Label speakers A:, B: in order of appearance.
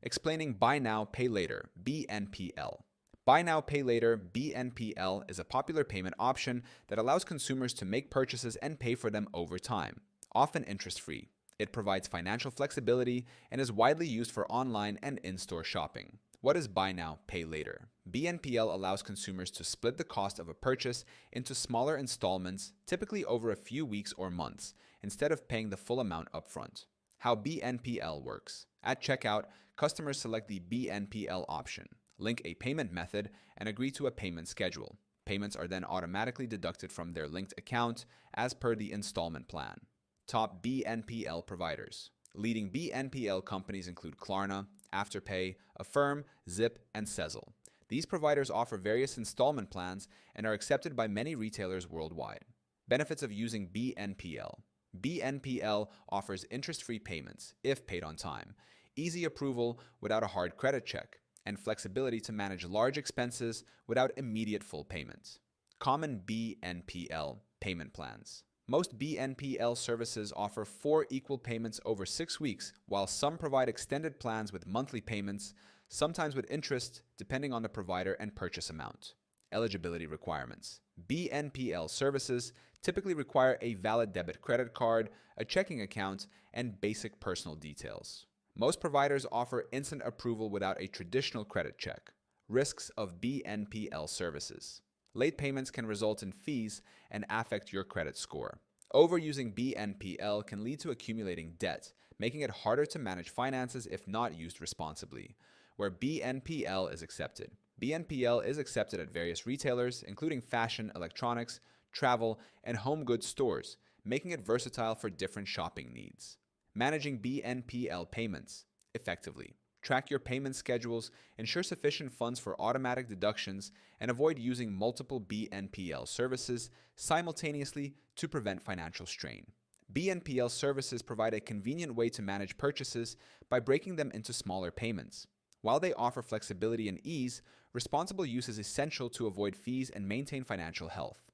A: Explaining Buy Now, Pay Later, BNPL. Buy Now, Pay Later, BNPL, is a popular payment option that allows consumers to make purchases and pay for them over time, often interest-free. It provides financial flexibility and is widely used for online and in-store shopping. What is Buy Now, Pay Later? BNPL allows consumers to split the cost of a purchase into smaller installments, typically over a few weeks or months, instead of paying the full amount upfront. How BNPL works. At checkout, customers select the BNPL option, link a payment method, and agree to a payment schedule. Payments are then automatically deducted from their linked account as per the installment plan. Top BNPL providers. Leading BNPL companies include Klarna, Afterpay, Affirm, Zip, and Sezzle. These providers offer various installment plans and are accepted by many retailers worldwide. Benefits of using BNPL. BNPL offers interest-free payments, if paid on time, easy approval without a hard credit check, and flexibility to manage large expenses without immediate full payment. Common BNPL payment plans. Most BNPL services offer 4 equal payments over 6 weeks, while some provide extended plans with monthly payments, sometimes with interest, depending on the provider and purchase amount. Eligibility requirements. BNPL services typically require a valid debit credit card, a checking account, and basic personal details. Most providers offer instant approval without a traditional credit check. Risks of BNPL services. Late payments can result in fees and affect your credit score. Overusing BNPL can lead to accumulating debt, making it harder to manage finances if not used responsibly. Where BNPL is accepted. BNPL is accepted at various retailers, including fashion, electronics, travel, and home goods stores, making it versatile for different shopping needs. Managing BNPL payments effectively. Track your payment schedules, ensure sufficient funds for automatic deductions, and avoid using multiple BNPL services simultaneously to prevent financial strain. BNPL services provide a convenient way to manage purchases by breaking them into smaller payments. While they offer flexibility and ease, responsible use is essential to avoid fees and maintain financial health.